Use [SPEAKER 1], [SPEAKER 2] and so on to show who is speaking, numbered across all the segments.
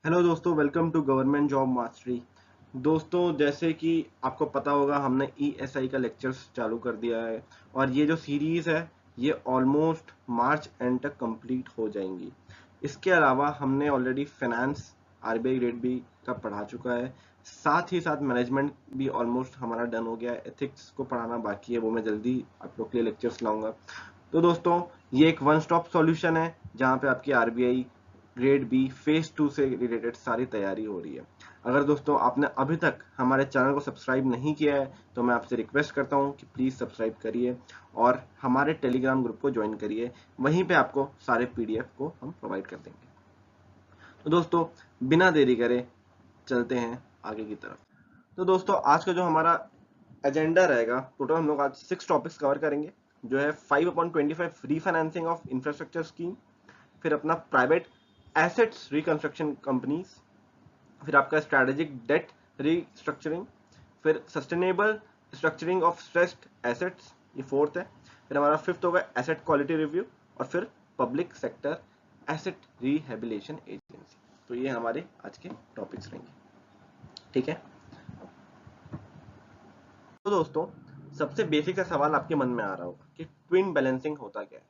[SPEAKER 1] Hello दोस्तों, welcome to government job mastery. दोस्तों, जैसे कि आपको पता होगा, हमने ईएसआई का लेक्चर्स चालू कर दिया है और ये जो सीरीज़ है ये ऑलमोस्ट मार्च एंड तक कंप्लीट हो जाएंगी। इसके अलावा हमने already finance, RBI grade B का पढ़ा चुका है। साथ ही साथ मैनेजमेंट भी ऑलमोस्ट हमारा डन हो गया है। एथिक्स को पढ़ाना बाकी है, वो मैं जल्दी आप लोग के लिए लेक्चर्स लाऊंगा। तो दोस्तों, ये एक वन स्टॉप सॉल्यूशन है जहाँ पे आपकी आरबीआई ग्रेड बी फेज 2 से रिलेटेड सारी तैयारी हो रही है। अगर दोस्तों आपने अभी तक हमारे चैनल को सब्सक्राइब नहीं किया है तो मैं आपसे रिक्वेस्ट करता हूँ कि प्लीज़ सब्सक्राइब करिए और हमारे टेलीग्राम ग्रुप को ज्वाइन करिए। वहीं पे आपको सारे पीडीएफ को हम प्रोवाइड कर देंगे। तो दोस्तों, बिना देरी करे चलते हैं आगे की तरफ। तो दोस्तों, आज का जो हमारा एजेंडा रहेगा, टोटल हम लोग आज 6 टॉपिक्स कवर करेंगे, जो है 5/25 रीफाइनेंसिंग ऑफ इंफ्रास्ट्रक्चर स्कीम, फिर अपना प्राइवेट एसेट्स रिकंस्ट्रक्शन कंपनीज, फिर आपका स्ट्रेटेजिक डेट रीस्ट्रक्चरिंग, फिर sustainable structuring of stressed assets, ये फोर्थ है। फिर हमारा फिफ्थ होगा एसेट क्वालिटी रिव्यू, और फिर public sector asset rehabilitation agency. तो ये हमारे आज के टॉपिक्स रहेंगे, ठीक है। तो दोस्तों, सबसे बेसिक सा सवाल आपके मन में आ रहा होगा कि ट्विन बैलेंसिंग होता क्या है।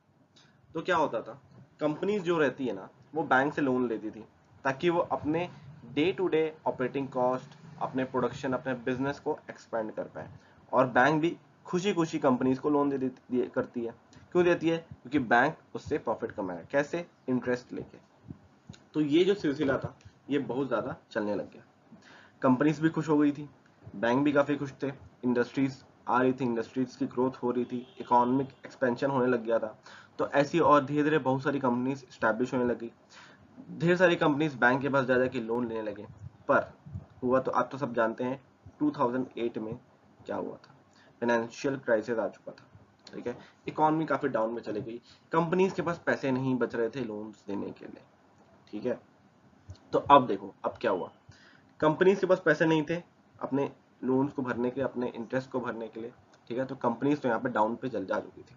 [SPEAKER 1] तो क्या होता था, कंपनीज जो रहती है ना, वो बैंक से लोन लेती थी ताकि वो अपने day to day operating cost, अपने प्रोडक्शन, अपने बिजनेस को एक्सपेंड कर पाए। और बैंक भी खुशी खुशी कंपनीज को लोन करती है। क्यों देती है? क्योंकि बैंक उससे प्रॉफिट कमाएगा। कैसे? इंटरेस्ट लेके। तो ये जो सिलसिला था ये बहुत ज़्यादा चलने लग गया। कंपनीज भी खुश हो गई थी, बैंक भी काफ़ी खुश थे, इंडस्ट्रीज आ रही थी, इंडस्ट्रीज की ग्रोथ हो रही थी, इकोनॉमिक एक्सपेंशन होने लग गया था। तो ऐसी और धीरे धीरे बहुत सारी कंपनीज स्टैब्लिश होने लगी। ढेर सारी कंपनीज बैंक के पास जा जाके लोन लेने लगे। पर हुआ तो आप तो सब जानते हैं, 2008 में क्या हुआ था। फाइनेंशियल क्राइसिस आ चुका था, ठीक है। इकोनॉमी काफ़ी डाउन में चली गई, कंपनीज के पास पैसे नहीं बच रहे थे लोन्स देने के लिए, ठीक है। तो अब देखो अब क्या हुआ। कंपनीज के पास पैसे नहीं थे अपने लोन्स को भरने के, अपने इंटरेस्ट को भरने के लिए, ठीक है। तो कंपनीज तो यहाँ पे डाउन पे चल जा चुकी थी।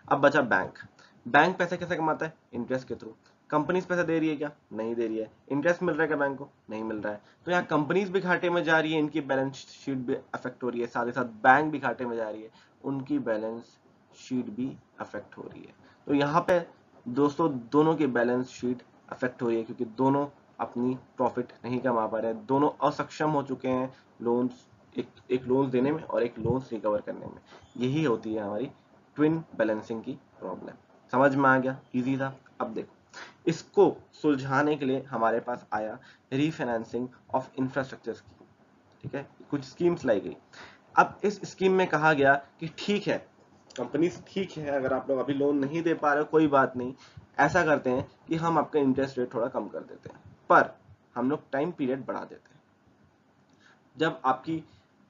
[SPEAKER 1] अब बचा बैंक। बैंक पैसे कैसे कमाता है? इंटरेस्ट के थ्रू। कंपनीज पैसा दे रही है क्या? नहीं दे रही है। इंटरेस्ट मिल रहा है क्या बैंक को? नहीं मिल रहा है। तो यहाँ कंपनीज भी घाटे में जा रही है, इनकी बैलेंस शीट भी अफेक्ट हो रही है, साथ ही साथ बैंक भी घाटे में जा रही है, उनकी बैलेंस शीट भी अफेक्ट हो रही है। तो यहाँ पे दोस्तों दोनों की बैलेंस शीट अफेक्ट हो रही है, क्योंकि दोनों अपनी प्रॉफिट नहीं कमा पा रहे हैं, दोनों असक्षम हो चुके हैं लोन्स, एक लोन्स देने में और एक लोन्स रिकवर करने में। यही होती है हमारी ट्विन बैलेंसिंग की प्रॉब्लम। समझ में आ गया? इजी था। अब देखो, इसको सुलझाने के लिए हमारे पास आया रीफाइनेंसिंग ऑफ इंफ्रास्ट्रक्चर स्कीम, ठीक है। कुछ स्कीम्स लाई गई। अब इस स्कीम में कहा गया कि ठीक है कंपनीज, ठीक है अगर आप लोग अभी लोन नहीं दे पा रहे हो कोई बात नहीं, ऐसा करते हैं कि हम आपका इंटरेस्ट रेट थोड़ा कम कर देते हैं, पर हम लोग टाइम पीरियड बढ़ा देते हैं। जब आपकी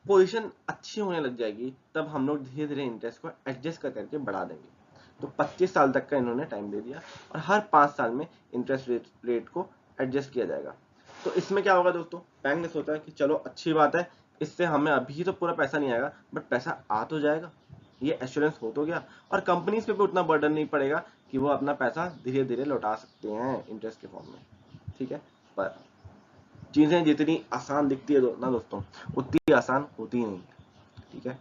[SPEAKER 1] पोजीशन अच्छी होने लग जाएगी तब हम लोग धीरे धीरे इंटरेस्ट को एडजस्ट कर करके बढ़ा देंगे। तो 25 साल तक का इन्होंने टाइम दे दिया और हर 5 साल में इंटरेस्ट रेट को एडजस्ट किया जाएगा। तो इसमें क्या होगा दोस्तों, बैंक ने सोचा कि चलो अच्छी बात है, इससे हमें अभी तो पूरा पैसा नहीं आएगा बट पैसा आ तो जाएगा, ये एश्योरेंस हो तो गया, और कंपनीज पे भी उतना बर्डन नहीं पड़ेगा कि वो अपना पैसा धीरे धीरे लौटा सकते हैं इंटरेस्ट के फॉर्म में, ठीक है। पर चीजें जितनी आसान दिखती है ना दोस्तों, उतनी आसान होती नहीं है, ठीक है।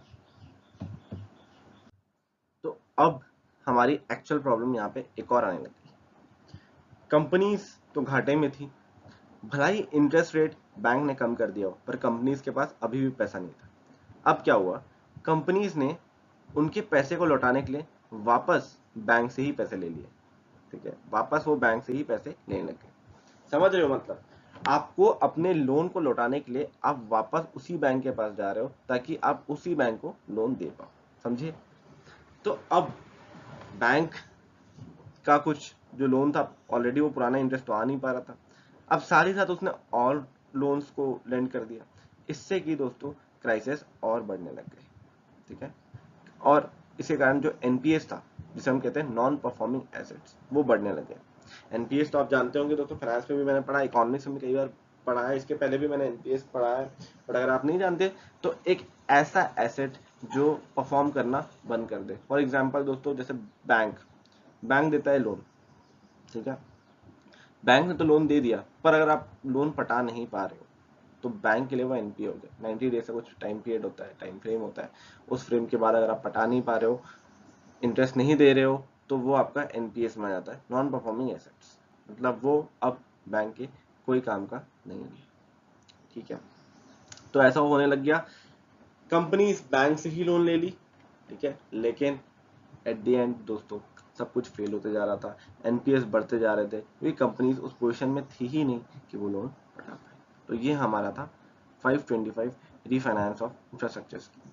[SPEAKER 1] तो अब हमारी एक्चुअल प्रॉब्लम यहाँ पे एक और आने लगी। कंपनीज तो घाटे में थी, भला ही इंटरेस्ट रेट बैंक ने कम कर दिया हो, पर कंपनीज के पास अभी भी पैसा नहीं था। अब क्या हुआ, कंपनीज ने उनके पैसे को लौटाने के लिए वापस बैंक से ही पैसे ले लिए, ठीक है। वापस वो बैंक से ही पैसे लेने लगे। समझ रहे हो? मतलब आपको अपने लोन को लौटाने के लिए आप वापस उसी बैंक के पास जा रहे हो ताकि आप उसी बैंक को लोन दे पाओ, समझे? तो अब बैंक का कुछ जो लोन था ऑलरेडी वो पुराना इंटरेस्ट तो आ नहीं पा रहा था, अब साथ ही साथ उसने और लोन्स को लेंड कर दिया। इससे कि दोस्तों क्राइसिस और बढ़ने लग गए, ठीक है। और इसके कारण जो एनपीएस था, जिसे हम कहते हैं नॉन परफॉर्मिंग एसेट्स, वो बढ़ने लगे। एनपीएस तो आप जानते होंगे दोस्तों, फाइनेंस में भी मैंने पढ़ा, इकोनॉमिक्स में भी कई बार पढ़ा है, इसके पहले भी मैंने एनपीएस पढ़ा है। बट अगर आप नहीं जानते तो एक ऐसा एसेट जो परफॉर्म करना बंद कर दे। फॉर एग्जाम्पल दोस्तों, जैसे बैंक बैंक देता है लोन, ठीक है। बैंक ने तो लोन दे दिया, पर अगर आप लोन पटा नहीं पा रहे हो तो बैंक के लिए वो एनपीए हो गया। 90 डेज का कुछ टाइम पीरियड होता है, टाइम फ्रेम होता है, उस फ्रेम के बाद अगर आप पटा नहीं पा रहे हो, इंटरेस्ट नहीं दे रहे हो, तो वो आपका एनपीएस में आ जाता है, नॉन परफॉर्मिंग एसेट्स। मतलब वो अब बैंक के कोई काम का नहीं है। ठीक है, तो ऐसा होने लग गया, कंपनी इस बैंक से ही लोन ले ली, ठीक है, लेकिन एट द एंड दोस्तों सब कुछ फेल होते जा रहा था, एनपीएस बढ़ते जा रहे थे, क्योंकि कंपनीज उस पोजीशन में थी ही नहीं कि वो लोन पटा पाए। तो ये हमारा था 525 रीफाइनेंस ऑफ इंफ्रास्ट्रक्चर स्कीम।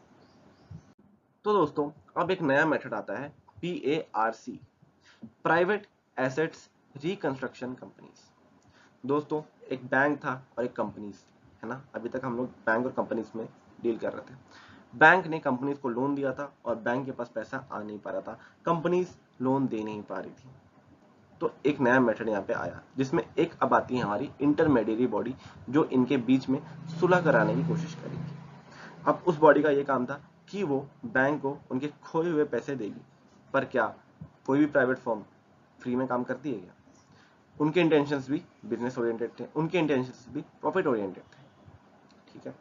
[SPEAKER 1] तो दोस्तों अब एक नया मेथड आता है, PARC, private assets reconstruction companies. दोस्तों एक बैंक था और एक कंपनीज थी, है ना। अभी तक हम लोग बैंक और कंपनीज में डील कर रहे थे। बैंक ने कंपनीज को लोन दिया था और बैंक के पास पैसा आ नहीं पा रहा था, कंपनीज लोन दे नहीं पा रही थी। तो एक नया मेथड यहाँ पे आया, जिसमें एक अब आती है हमारी इंटरमीडिएरी बॉडी, जो इनके बीच में सुलह कराने की कोशिश करेगी। अब उस बॉडी का ये काम था कि वो बैंक को उनके खोए हुए पैसे देगी। पर क्या कोई भी प्राइवेट फर्म फ्री में काम करती है क्या? उनके इंटेंशंस भी बिजनेस ओरिएंटेड थे, उनके इंटेंशंस भी प्रॉफिट ओरिएंटेड थे। ठीक है,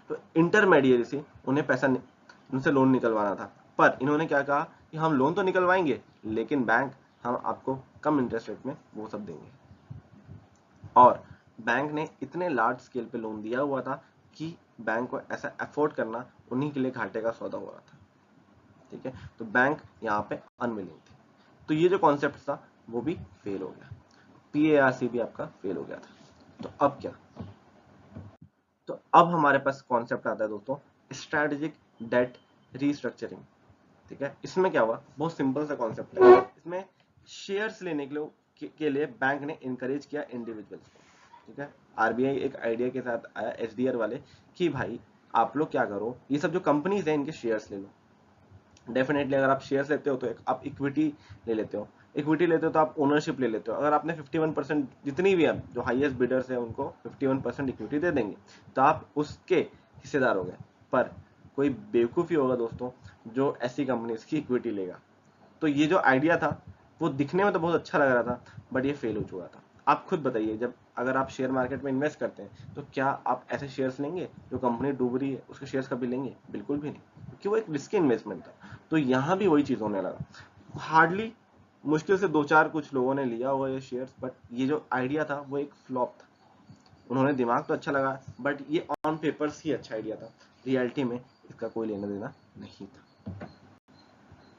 [SPEAKER 1] तो इंटरमीडिएरी से उन्हें पैसा उनसे लोन निकलवाना था, पर इन्होंने क्या कहा कि हम लोन तो निकलवाएंगे, लेकिन बैंक हम आपको कम इंटरेस्ट रेट में वो सब देंगे। और बैंक ने इतने लार्ज स्केल पे लोन दिया हुआ था कि बैंक को ऐसा अफोर्ड करना उन्हीं के लिए घाटे का सौदा हो रहा था। ठीक है, तो बैंक यहाँ पे अनविलिंग थी। तो ये जो कॉन्सेप्ट था वो भी फेल हो गया, PARC भी आपका फेल हो गया था। तो अब क्या? तो अब हमारे पास कॉन्सेप्ट आता है दोस्तों, स्ट्रेटेजिक डेट रीस्ट्रक्चरिंग। ठीक है, इसमें क्या हुआ, बहुत सिंपल सा कॉन्सेप्ट है। इसमें शेयर्स लेने के लिए बैंक ने इनकरेज किया इंडिविजुअल्स को। ठीक है, आरबीआई एक आइडिया के साथ आया, एसडीआर वाले, कि भाई आप लोग क्या करो, ये सब जो कंपनीज हैं इनके शेयर्स ले लो। डेफिनेटली अगर आप शेयर्स लेते हो तो आप इक्विटी ले लेते हो, इक्विटी लेते हो तो आप ओनरशिप ले लेते हो। अगर आपने 51%, जितनी भी है जो हाईएस्ट बिडर्स है उनको 51% इक्विटी दे देंगे, तो आप उसके हिस्सेदार हो गए। पर कोई बेवकूफ़ी होगा दोस्तों जो ऐसी कंपनीज की इक्विटी लेगा। तो ये जो आइडिया था वो दिखने में तो बहुत अच्छा लग रहा था, बट ये फेल हो चुका था। आप खुद बताइए, जब अगर आप शेयर मार्केट में इन्वेस्ट करते हैं तो क्या आप ऐसे शेयर्स लेंगे जो कंपनी डूब रही है उसके शेयर्स कभी लेंगे? बिल्कुल भी नहीं, क्योंकि वो एक रिस्की इन्वेस्टमेंट था। तो यहाँ भी वही चीज होने लगा, हार्डली मुश्किल से 2-4 कुछ लोगों ने लिया हुआ ये शेयर्स, बट ये जो आइडिया था वो एक फ्लॉप था। उन्होंने दिमाग तो अच्छा लगा, बट ये ऑन पेपर्स ही अच्छा आइडिया था, रियलिटी में इसका कोई लेना देना नहीं था।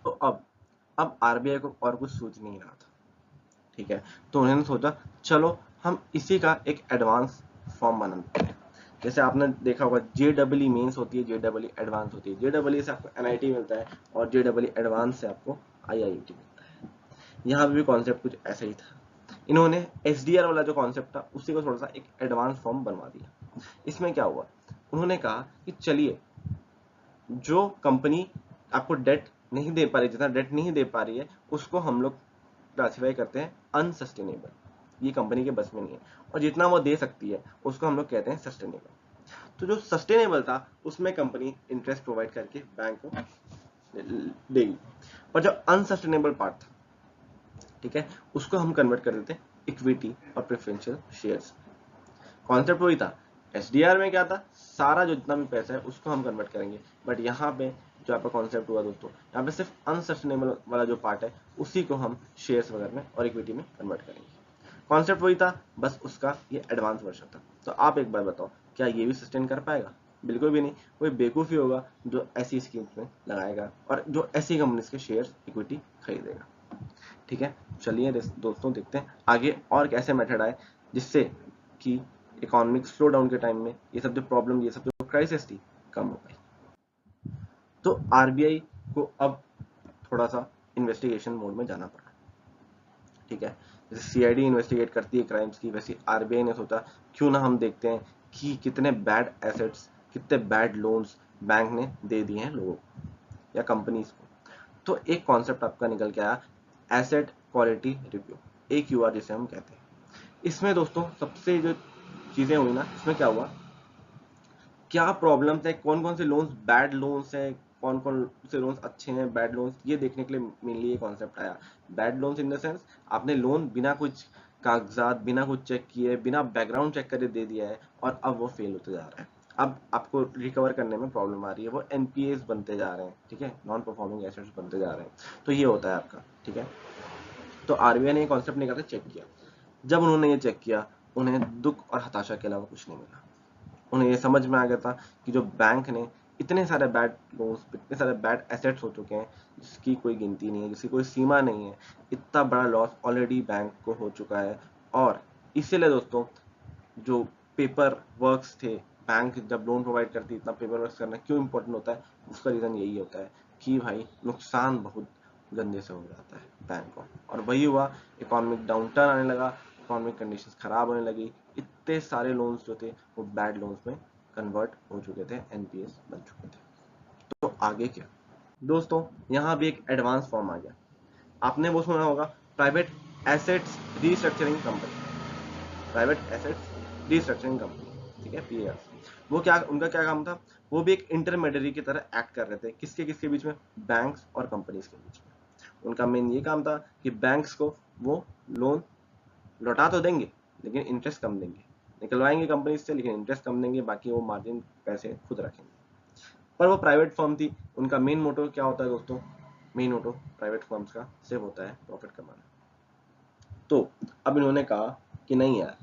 [SPEAKER 1] तो अब आरबीआई को और कुछ सूझ नहीं रहा था। ठीक है, तो उन्होंने सोचा चलो हम इसी का एक एडवांस फॉर्म बनाते हैं। जैसे आपने देखा होगा JEE मेंस होती है, JEE एडवांस होती है। JEE से आपको NIT मिलता है और JEE एडवांस से आपको IIT मिलता है। यहाँ भी कॉन्सेप्ट कुछ ऐसा ही था। इन्होंने SDR वाला जो कॉन्सेप्ट था उसी को थोड़ा सा एक एडवांस फॉर्म बनवा दिया। इसमें क्या हुआ, उन्होंने कहा कि चलिए जो कंपनी आपको डेट नहीं दे पा रही, जितना डेट नहीं दे पा रही है, उसको हम लोग क्लासिफाई करते हैं अनसस्टेनेबल, ये कंपनी के बस में नहीं है। और जितना वो दे सकती है उसको हम लोग कहते हैं सस्टेनेबल। तो जो सस्टेनेबल था उसमें कंपनी इंटरेस्ट प्रोवाइड करके बैंक को देगी, पर जो अनसस्टेनेबल पार्ट था, ठीक है, उसको हम कन्वर्ट कर देते हैं इक्विटी और प्रेफरेंशियल शेयर्स। कॉन्सेप्ट वही था, एसडीआर में क्या था, सारा जो जितना भी पैसा है उसको हम कन्वर्ट करेंगे, बट यहाँ पे जो आपका कॉन्सेप्ट हुआ दोस्तों, यहाँ पे सिर्फ अनसस्टेनेबल वाला जो पार्ट है उसी को हम शेयर्स वगैरह में और इक्विटी में कन्वर्ट करेंगे। कॉन्सेप्ट वही था, बस उसका ये एडवांस वर्जन था। तो आप एक बार बताओ, क्या ये भी सस्टेन कर पाएगा? बिल्कुल भी नहीं। कोई बेवकूफ़ी होगा जो ऐसी स्कीम्स में लगाएगा और जो ऐसी कंपनीज के शेयर्स इक्विटी खरीदेगा। ठीक है, चलिए दोस्तों देखते हैं आगे और कैसे मेथड आए जिससे कि इकोनॉमिक स्लो डाउन के टाइम में ये सब जो प्रॉब्लम, ये सब जो क्राइसिस थी, कम हो गई। तो आरबीआई को अब थोड़ा सा इन्वेस्टिगेशन मोड में जाना पड़ा। ठीक है, जैसे सीआईडी इन्वेस्टिगेट करती है क्राइम्स की, वैसे आरबीआई ने सोचा क्यों ना हम देखते हैं कि कितने बैड एसेट्स, कितने बैड लोन्स बैंक ने दे दिए हैं लोगों को या कंपनीज को। तो एक कॉन्सेप्ट आपका निकल के आया, एसेट क्वालिटी रिव्यू, AQR जिसे हम कहते हैं। इसमें दोस्तों सबसे जो चीजें हुई ना, इसमें क्या हुआ, क्या प्रॉब्लम्स है, कौन कौन से लोन्स बैड लोन्स है, कौन कौन से लोन्स अच्छे हैं, बैड लोन्स, ये देखने के लिए मेनली ये कॉन्सेप्ट आया। Bad loans in the sense आपने लोन बिना कुछ कागजात बिना कुछ चेक किए, बिना बैकग्राउंड चेक करे दे दिया है, और अब वो फेल होते जा रहा है। अब आपको रिकवर करने में प्रॉब्लम आ रही है, वो एनपीएस बनते जा रहे हैं, ठीक है, नॉन परफॉर्मिंग एसेट्स बनते जा रहे हैं। तो ये होता है आपका, ठीक है। तो आरबीआई ने ये कॉन्सेप्ट निकाला, चेक किया। जब उन्होंने ये चेक किया, उन्हें दुख और हताशा के अलावा कुछ नहीं मिला। उन्हें ये समझ में आ गया था कि जो बैंक ने इतने सारे बैड लोन्स, इतने सारे बैड एसेट्स हो चुके हैं जिसकी कोई गिनती नहीं है, जिसकी कोई सीमा नहीं है, इतना बड़ा लॉस ऑलरेडी बैंक को हो चुका है। और इसीलिए दोस्तों, जो पेपर वर्क्स थे, बैंक जब लोन प्रोवाइड करती है, इतना पेपर वर्क करना क्यों इंपॉर्टेंट होता है, उसका रीजन यही होता है कि भाई नुकसान बहुत गंदे से हो जाता है बैंक को। और वही हुआ, इकोनॉमिक डाउनटर्न आने लगा, इकोनॉमिक कंडीशंस खराब होने लगी, इतने सारे लोन्स जो थे वो बैड लोन्स में कन्वर्ट हो चुके थे, एनपीएस बन चुके थे। तो आगे क्या दोस्तों, यहाँ भी एक एडवांस फॉर्म आ गया। आपने वो सुना होगा, private assets restructuring company, private assets restructuring company, ठीक है, पीएआरसी। वो क्या, उनका क्या काम था, वो भी एक इंटरमीडियरी की तरह एक्ट कर रहे थे, किसके किसके बीच में, बैंक्स और कंपनीज के बीच में। उनका मेन ये काम था कि बैंक्स को वो लोन लौटा तो देंगे लेकिन इंटरेस्ट कम देंगे, निकलवाएंगे कंपनी से लेकिन इंटरेस्ट कम देंगे, बाकी वो मार्जिन पैसे खुद रखेंगे। पर वो प्राइवेट फर्म थी, उनका मेन मोटो क्या होता है दोस्तों, मेन मोटो प्राइवेट फर्म्स का सिर्फ होता है प्रॉफिट कमाना। तो अब इन्होंने कहा कि नहीं यार,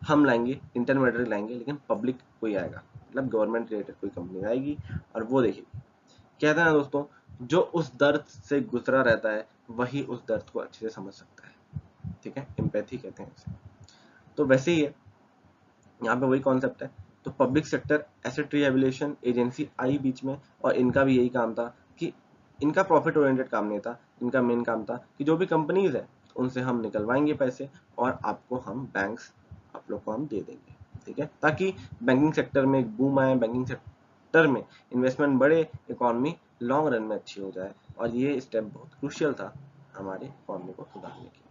[SPEAKER 1] हम लाएंगे इंटरमीडिएट लाएंगे, लेकिन पब्लिक कोई आएगा, मतलब गवर्नमेंट रिलेटेड कोई कंपनी आएगी और वो देखेगी। कहते हैं ना दोस्तों, जो उस दर्द से गुजरा रहता है वही उस दर्द को अच्छे से समझ सकता है, ठीक है, एम्पैथी कहते हैं इसे। तो वैसे ही है, यहाँ पे वही कॉन्सेप्ट है। तो public sector asset rehabilitation agency आई बीच में, और इनका भी यही काम था कि इनका प्रॉफिट ओरिएंटेड काम नहीं था, इनका मेन काम था कि जो भी कंपनीज है उनसे हम निकलवाएंगे पैसे, और आपको हम बैंक्स, आप लोग को हम दे देंगे, ठीक है, ताकि बैंकिंग सेक्टर में एक बूम आए, बैंकिंग सेक्टर में इन्वेस्टमेंट बढ़े, इकोनॉमी लॉन्ग रन में अच्छी हो जाए। और ये स्टेप बहुत क्रूशियल था हमारे इकोनॉमी को सुधारने के लिए।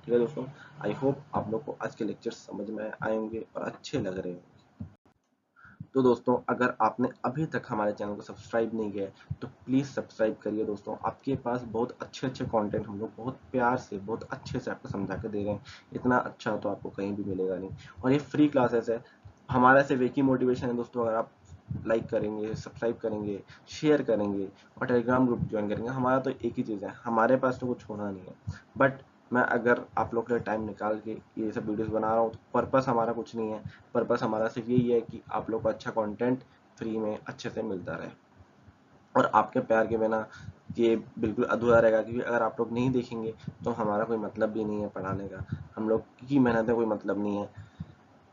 [SPEAKER 1] ठीक है दोस्तों, आई होप आप लोग को आज के लेक्चर समझ में आए होंगे और अच्छे लग रहे होंगे। तो दोस्तों, अगर आपने अभी तक हमारे चैनल को सब्सक्राइब नहीं किया है तो प्लीज़ सब्सक्राइब करिए दोस्तों। आपके पास बहुत अच्छे अच्छे कंटेंट हम लोग बहुत प्यार से, बहुत अच्छे से आपको समझा के दे रहे हैं। इतना अच्छा तो आपको कहीं भी मिलेगा नहीं, और ये फ्री क्लासेस है। हमारा सिर्फ एक ही मोटिवेशन है दोस्तों, अगर आप लाइक करेंगे, सब्सक्राइब करेंगे, शेयर करेंगे और टेलीग्राम ग्रुप ज्वाइन करेंगे, हमारा तो एक ही चीज़ है, हमारे पास तो कुछ होना नहीं है। बट मैं अगर आप लोग के लिए टाइम निकाल के ये सब वीडियोस बना रहा हूँ तो पर्पस हमारा कुछ नहीं है, पर्पस हमारा सिर्फ यही है कि आप लोग को अच्छा कंटेंट फ्री में अच्छे से मिलता रहे। और आपके प्यार के बिना ये बिल्कुल अधूरा रहेगा, क्योंकि अगर आप लोग नहीं देखेंगे तो हमारा कोई मतलब भी नहीं है पढ़ाने का, हम लोग की मेहनत है, कोई मतलब नहीं है।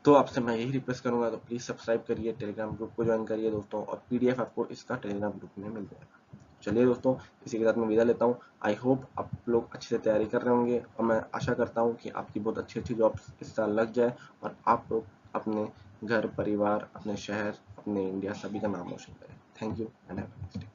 [SPEAKER 1] तो आपसे मैं यही रिक्वेस्ट करूंगा, तो प्लीज़ सब्सक्राइब करिए, टेलीग्राम ग्रुप को ज्वाइन करिए दोस्तों, और पीडीएफ आपको इसका टेलीग्राम ग्रुप में मिल जाएगा। चलिए दोस्तों, इसी के साथ मैं विदा लेता हूँ। आई होप आप लोग अच्छे से तैयारी कर रहे होंगे, और मैं आशा करता हूँ कि आपकी बहुत अच्छी अच्छी जॉब्स इस साल लग जाए, और आप लोग अपने घर परिवार, अपने शहर, अपने इंडिया सभी का नाम रोशन करें। Thank you and have a nice day.